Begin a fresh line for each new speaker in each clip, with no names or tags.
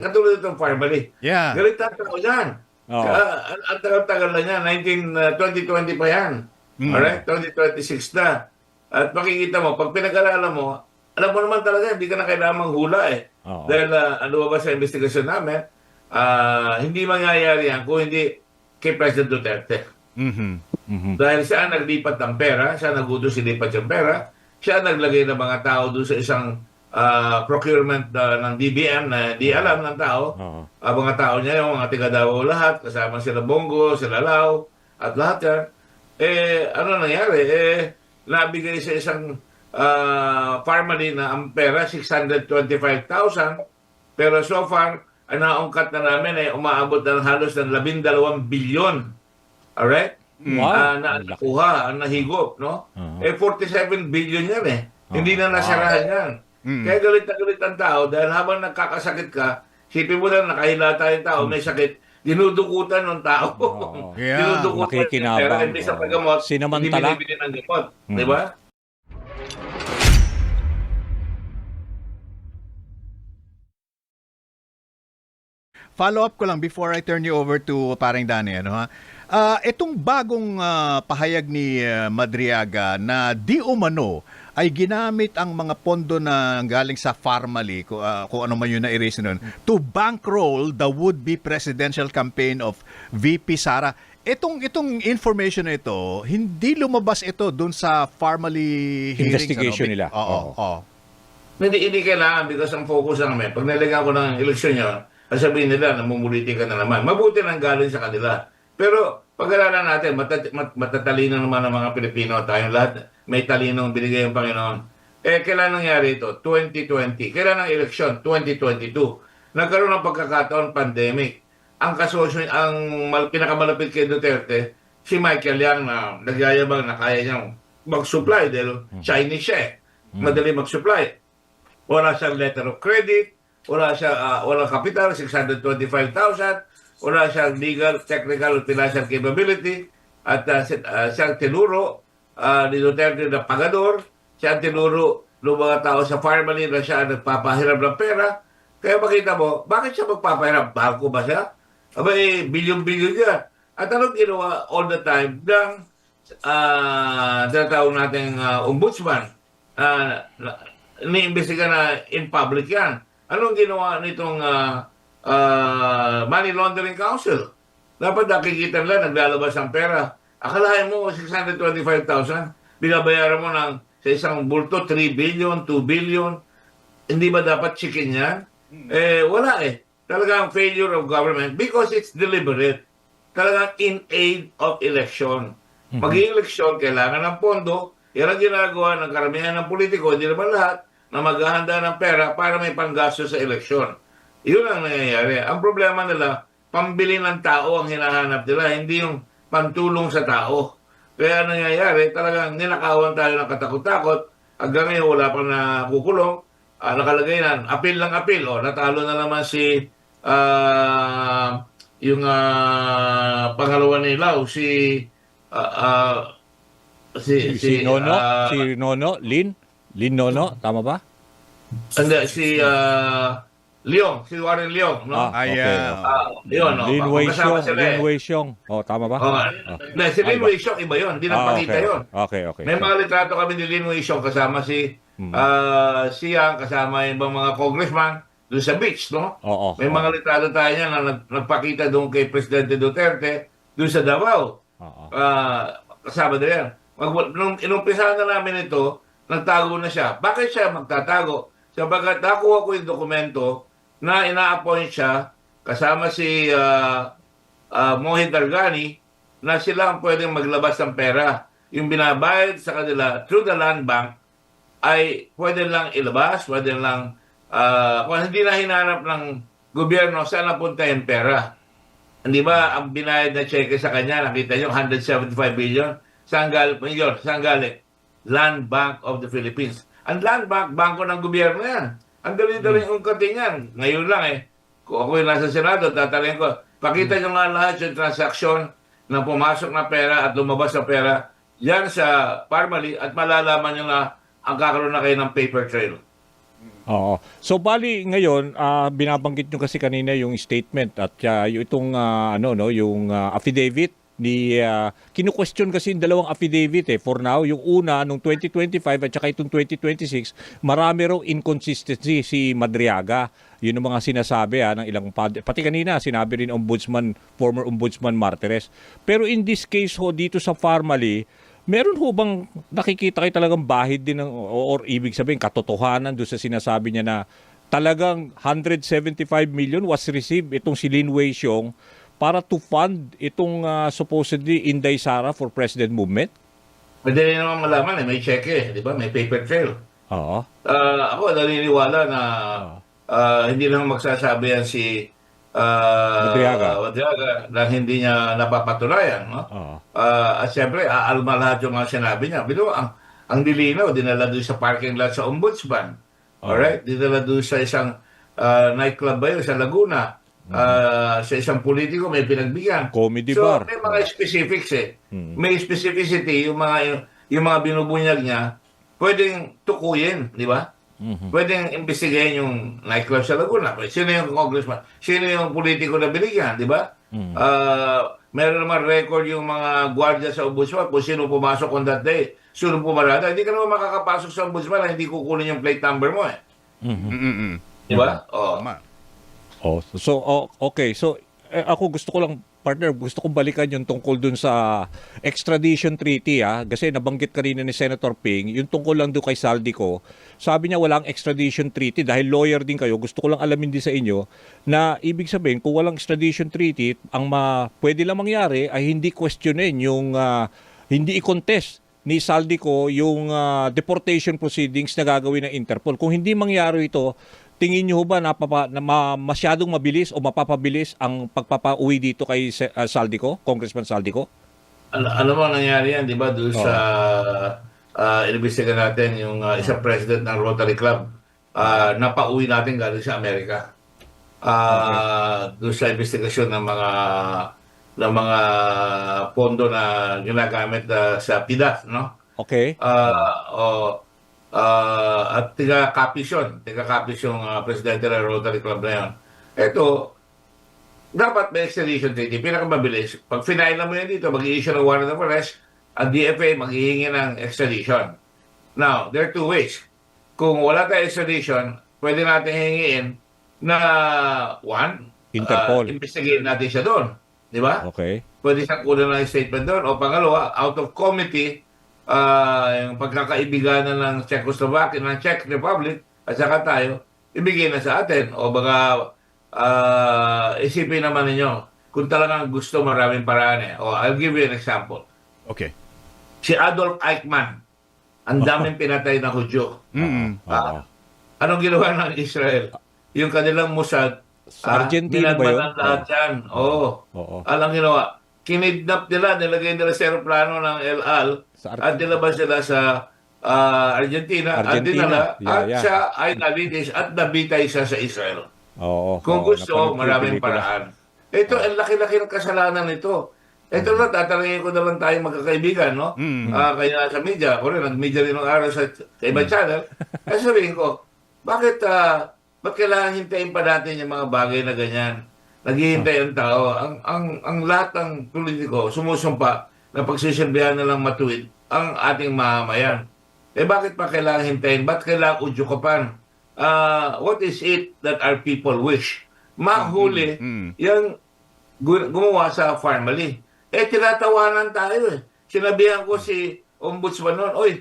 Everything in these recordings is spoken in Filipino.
Katulad itong family.
Yeah.
Galit na tao yan.
Oo.
Ang tagal-tagal na yan. 2020 pa yan. Alright? 2026 na. At makikita mo, pag pinag-aralan mo, alam mo naman talaga, hindi ka na kailangan manghula eh.
Oo.
Dahil ano ba sa investigasyon namin, hindi mangyayari yan kung hindi kay President Duterte. Dahil siya ang naglipat ng pera, siya nagutos ilipat yung pera, siya naglagay ng mga tao doon sa isang procurement ng DBM na di alam ng tao.
Oo.
Mga tao niya, yung mga tiga Davao lahat, kasama sila Bongo, sila Lao, at lahat yan. Ano nangyari? Nabigay sa isang family na ang pera, 625,000. Pero so far, ang naungkat na namin ay umaabot ng halos ng 12 bilyon. Alright?
Wow.
Na nakuha, ang nahigop, no? 47 billion yan eh. Hindi na nasarahan yan. Kaya galit na galit ang tao dahil habang nagkakasakit ka, sipin mo lang nakahila tayong tao, may sakit, dinudukutan ng tao.
Yeah.
Dinudukutan
Nakikinabang.
pero hindi sa paggamot,
Sinamantala.
hindi binibili ng gamot. Di ba?
Follow up ko lang before I turn you over to Parang Danny, ano ha? Itong bagong pahayag ni Madriaga na di umano ay ginamit ang mga pondo na galing sa Farmally, kung ano man yun na erase nun, to bankroll the would-be presidential campaign of VP Sara. Itong information na ito, hindi lumabas ito dun sa Farmally hearings.
Investigation nila.
Oo.
Hindi kailangan because ang focus namin, pag nalagyan ko ng eleksyon nyo, sabihin nila, namumuliti ka na naman. Mabuti nang galing sa kanila. Pero pag-aralan natin, matatalino naman ang mga Pilipino. Tayong lahat, may talinong binigay ng Panginoon. Kailan nangyari ito? 2020. Kailan ang eleksyon? 2022. Nagkaroon ng pagkakataon, pandemic. Ang kasosyo, ang pinakamalapit kay Duterte, si Michael Yang na nagyayabang na kaya niyang mag-supply dahil Chinese siya eh. Madali mag-supply. Wala siyang letter of credit, wala siya walang capital, 625,000, wala siyang legal, technical, financial capability, at siyang tinuro ni Duterte na pagador, siyang tinuro ng mga tao sa Farmally na siya nagpapahiram ng pera. Kaya makita mo, bakit siya magpapahiram? Bangko ba siya? Abay, bilyon-bilyon niya. At anong ginawa all the time ng tinatawag natin ombudsman? Iniimbestiga na in public yan. Anong ginawa nitong Money Laundering Council? Dapat nakikita nila, naglalabas ng pera. Akalain mo, 625,000, binabayaran mo sa isang bulto, 3 billion, 2 billion. Hindi ba dapat chicken yan? Wala eh. Talagang failure of government because it's deliberate. Talagang in aid of election. Mag-eleksyon, kailangan ng pondo. Yan ang ginagawa ng karamihan ng politiko, hindi naman lahat, na maghahanda ng pera para may panggasto sa eleksyon. Yun ang nangyayari. Ang problema nila, pambili ng tao ang hinahanap nila, hindi yung pantulong sa tao. Kaya nangyayari, talagang ninakawan tayo ng katakot-takot. Hanggang ngayon, wala pang nakukulong. Nakalagay na, apil lang apil. Natalo na naman si yung pangalawa ni Lau, si
Nono, si Nono, Lin Nono, tama ba?
Hindi, si Leong, si Warren Leong, no? Yun, no?
Lin
Magkasama sila eh.
Wei Xiong. Tama ba?
Hindi, si Lin Wei Xiong, iba yun. Hindi nagpakita yun.
Okay.
May mga litrato kami ni Lin Wei Xiong kasama siya, kasama yung ibang mga congressman doon sa beach, no? May mga litrato tayo niya na nagpakita doon kay Presidente Duterte doon sa Davao. Kasama na yan. Nung inumpisahan na namin ito, nagtago na siya. Bakit siya magtatago? Sabagat nakuha ko yung dokumento na ina-appoint siya kasama si Mohit Dargani na sila ang pwedeng maglabas ng pera. Yung binabayad sa kanila through the land bank ay pwede lang ilabas, pwede lang kung hindi na hinanap ng gobyerno saan napunta yung pera. Hindi ba ang binayad na cheque sa kanya, nakita nyo, 175 billion? Saan galing? Land Bank of the Philippines. Ang Land Bank, bangko ng gobyerno yan. Ang dali-dali ungkatin yan. Ngayon lang kung ako yung nasa Senado, tatalingin ko, pakita nyo nga lahat yung transaksyon na pumasok na pera at lumabas na pera yan sa Farmally at malalaman nyo na ang kakaroon na kayo ng paper trail.
Oo. So bali ngayon, binabanggit nyo kasi kanina yung statement at yung itong yung affidavit ni kinu-question kasi yung dalawang affidavit for now. Yung una nung 2025 at saka itong 2026, marami raw inconsistency si Madriaga. Yun ang mga sinasabi ng ilang pati kanina sinabi rin former ombudsman Martires. Pero in this case dito sa Farmally, meron ho bang nakikita kayo talagang bahid din or ibig sabihin katotohanan doon sa sinasabi niya na talagang 175 million was received itong si Lin Wei Xiong para to fund itong supposedly Inday Sara for President Movement?
Pwede rin naman malaman may cheque, di ba? May paper trail.
Oo.
Ako naniniwala na hindi lang magsasabi yan si Madriaga na hindi niya napapatunayan, no? At siyempre, aalma lahat yung mga sinabi niya. Pero ang dilinaw, dinala doon sa parking lot sa ombudsman. Alright? Dinala doon sa isang nightclub ba yun, sa Laguna. Sa isang politiko may pinagbigyan.
Comedy
so,
bar.
may mga specifics May specificity, yung mga binubunyag niya, pwedeng tukuyin, di ba? Pwedeng imbestigahin yung nightclub sa Laguna. Sino yung congressman? Sino yung politiko na binigyan, di ba? Meron naman record yung mga gwardiya sa ombudsman kung sino pumasok on that day. Sino pumarada. Hindi ka naman makakapasok sa ombudsman na hindi kukunin yung plate number mo Di ba?
Okay. So, ako gusto ko lang, partner, gusto kong balikan yung tungkol dun sa extradition treaty kasi nabanggit kanina ni Senator Ping, yung tungkol lang doon kay Saldico. Sabi niya walang extradition treaty dahil lawyer din kayo. Gusto ko lang alamin din sa inyo na ibig sabihin kung walang extradition treaty, ang pwede lang mangyari ay hindi questionin yung hindi i-contest ni Saldico yung deportation proceedings na gagawin ng Interpol. Kung hindi mangyari ito, tingin niyo ba na masyadong mabilis o mapapabilis ang pagpapauwi dito kay Saldico, Congressman Saldico?
Ano mo nangyari yan, di ba? Doon sa inimbestigan natin yung isang president ng Rotary Club napauwi natin galing sa Amerika. Doon sa investigasyon ng mga pondo na ginagamit sa PIDAF, no?
Okay.
At tiga-copies yung presidente ng Rotary Club na yun. Ito, dapat may extradition treaty, pinakamabilis. Pag final mo yan dito, mag-i-issue ng warrant of arrest, ang DFA maghihingi ng extradition. Now, there are two ways. Kung wala tayong extradition, pwede natin hingiin na, one,
Interpol.
investigate natin siya doon. Di ba?
Okay.
Pwede siyang kunan ng statement doon. O pangalawa, out of committee, yung pagkakaibiganan ng Czechoslovakia, ng Czech Republic, at saka tayo, ibigay na sa atin. O baga, isipin naman ninyo, kung talagang gusto, maraming paraan I'll give you an example.
Okay.
Si Adolf Eichmann, ang daming pinatay na Hudyo. Anong ginawa ng Israel? Yung kanilang Mossad,
sa Argentina ba yun?
Lahat yan. Alang ginawa, kinidnap nila, nilagay nila sa aeroplano ng El Al, at nilabas sila sa Argentina, at dinala, at siya ay nalinis at nabitay siya sa Israel. Kung gusto, maraming paraan. Ito, ang laki-laki ng kasalanan nito. Ito lang, tatalangin ko na lang tayo magkakaibigan, no? Kaya sa media, ako rin, nag-media rin ng araw sa ibang channel. Kasi sabihin ko, bakit kailangan hintayin pa natin yung mga bagay na ganyan? Naghihintay ang tao. Ang lahat ng politiko sumusumpa na pagsisilbihan na lang matuwid ang ating mamamayan. Bakit pa kailangan hintayin? Ba't kailangan udyukapan? What is it that our people wish? Mahuli yung gumawa sa Farmally. Tinatawanan tayo Sinabihan ko si Ombudsman noon, oy,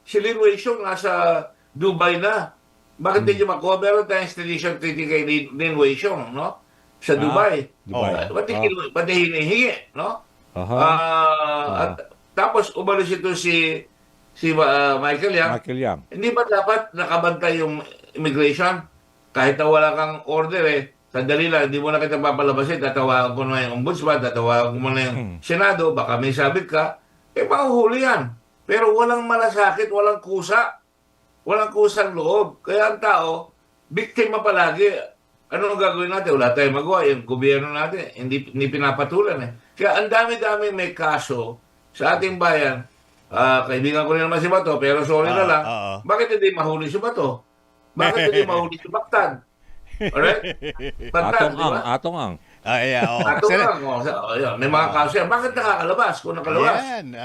si Lin Wei Xiong nasa Dubai na. Bakit hindi nyo makuha? Meron tayong extradition treaty kay Lin Wei Xiong, no? Sa Dubai. Ba't hinihingi, no? At tapos umalis ito si Michael Yang. Hindi ba dapat nakabantay yung immigration? Kahit na wala kang order sandali lang, hindi mo na kita papalabasin, tatawagan ko na yung ombudsman, tatawagan ko na yung Senado, baka may sabit ka, mahuhuli yan. Pero walang malasakit, walang kusa. Walang kusang loob. Kaya ang tao, biktima palagi. Ano ang gagawin natin? Wala tayong magawa. Yung gobyerno natin, hindi pinapatulan Kaya ang dami-dami may kaso sa ating bayan. Kaibigan ko rin naman si Bato, pero sorry na lang. Bakit hindi mahuli si Bato? Bakit hindi mahuli si Bactan? Alright? Bactan, di ba?
Atong ang.
Yeah, oh.
Ato lang, may mga kaso yan. Bakit nakakalabas kung nakalabas?
Yan.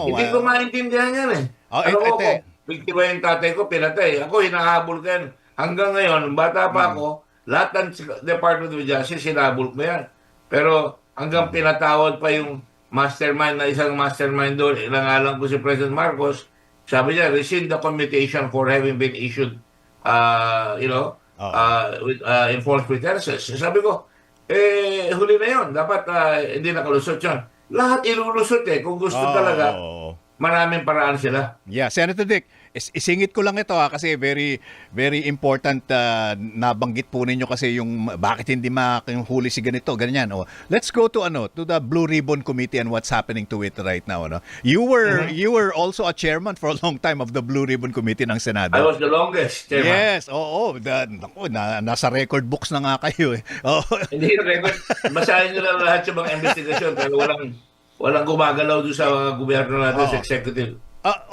Hindi ko maintindihan yan eh.
Oh,
Alam ko,
ete.
biktima yung tatay ko, pinatay. Ako, hinahabol ko yan. Hanggang ngayon, bata pa ako, lahat ng Department of Justice, hinabol ko yan. Pero hanggang pinatawad pa yung mastermind na isang mastermind doon, ilangalan ko si President Marcos, sabi niya, rescind the commutation for having been issued, with enforced pretenses. Sabi ko, huli na yun. Dapat hindi nakalusot yun. Lahat ilulusot kung gusto talaga. Maraming paraan sila.
Yeah, Senator Dick, isingit ko lang ito kasi very very important nabanggit po ninyo kasi yung bakit hindi makahuli si ganito, ganyan. Let's go to the Blue Ribbon Committee and what's happening to it right now. You were also a chairman for a long time of the Blue Ribbon Committee ng Senado.
I was the longest chairman.
Yes, nasa record books na nga kayo eh.
Hindi yung record. Basahin nyo lang lahat yung mga investigasyon pero walang gumagalaw doon sa mga gobyerno natin sa executive.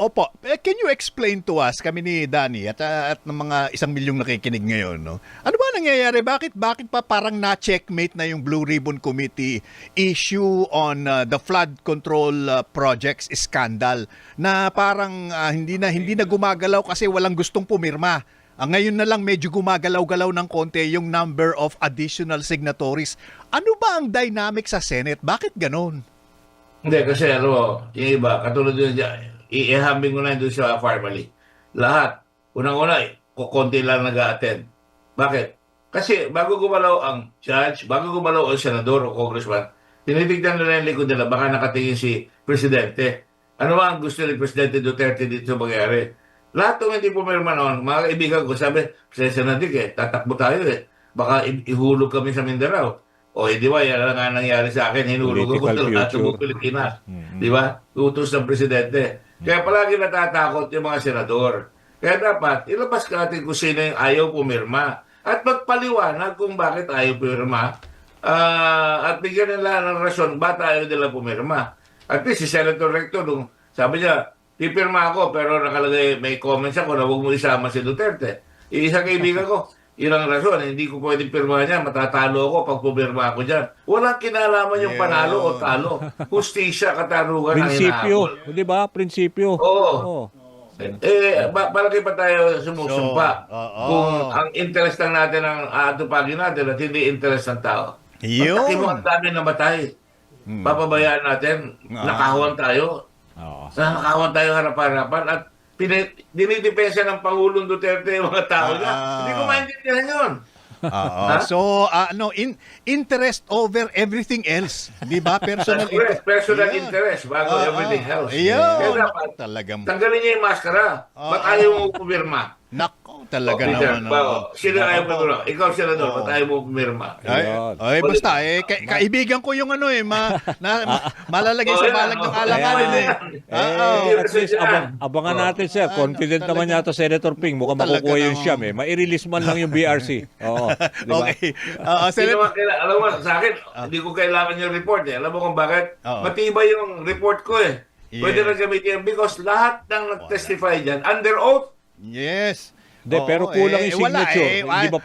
Opo. Can you explain to us, kami ni Danny at ng mga 1 milyong nakikinig ngayon, no? Ano ba nangyayari? Bakit pa parang na-checkmate na yung Blue Ribbon Committee issue on the flood control projects scandal na parang hindi na gumagalaw kasi walang gustong pumirma. Ngayon na lang medyo gumagalaw-galaw ng konti yung number of additional signatories. Ano ba ang dynamic sa Senate? Bakit ganon?
Hindi, kasi yung iba, katulad yun dyan, ihambing ko na doon sa family. Lahat, unang-una, konti lang nag-a-attend. Bakit? Kasi bago gumalaw ang judge, bago gumalaw ang senador o congressman, tinitignan nila yung likod nila, baka nakatingin si presidente. Ano ba ang gusto ni Presidente Duterte dito mangyari? Lahat ng hindi pumirma noon, mga kaibigan ko, sabi, Senator Dick, tatakbo tayo baka ihulog kami sa Mindanao. O, di ba, yan lang nga nangyari sa akin, hinulog ako sa lahat ng Pilipinas. Di ba? Utos ng presidente. Kaya palagi natatakot yung mga senador. Kaya dapat, ilabas ka natin kung sino yung ayaw pumirma. At magpaliwanag kung bakit ayaw pumirma. At bigyan nila ng rason, ba't ayaw nila pumirma. At least, si Senator Recto, sabi niya, pipirma ako, pero nakalagay, may comments ako na huwag mo isama si Duterte. Isang kaibigan ko, ilang rason, hindi ko pwedeng pirma niya, matatalo ako pag pumirma ako dyan. Walang kinalaman yung panalo o talo. Hustisya, katarungan ang
Prinsipyo,
hinahabol.
di ba? Prinsipyo.
Oo. Palagi pa tayo sumusumpa. Kung ang interest lang natin ang atupagin natin at hindi interest ng tao. Pagkaki mo ang dami namatay. Papabayaan natin, nakahawan tayo. Nakahawan tayo harapan-harapan at dinidepensa ng Pangulong Duterte yung mga tao niya. Hindi ko maintindihan yun.
So, interest over everything else. Di ba? Personal
interest bago everything else.
Kaya
dapat, tanggalin niya yung maskara. Ba't ayaw mo pumirma?
Nako, talaga naman.
Sino ayaw pumirma? Ikaw, senador, ba't ayaw mo pumirma?
Ay, basta, kaibigan ko yung malalagay sa balag ng alanganin
At least, abangan natin, sir. Confident naman yata Senator Ping. Mukhang makukuha yung siyam Ma-release man lang yung BRC. Oo.
Okay.
Alam mo, sa akin, hindi ko kailangan yung report Alam mo kung bakit? Matibay yung report ko Pwede na gamitin because lahat ng nag-testify dyan, under oath.
Yes.
Pero kulang yung signature. Hindi ba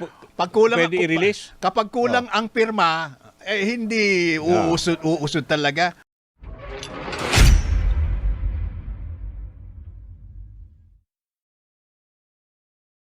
pwede i-release?
Kapag kulang ang pirma, hindi uusod talaga.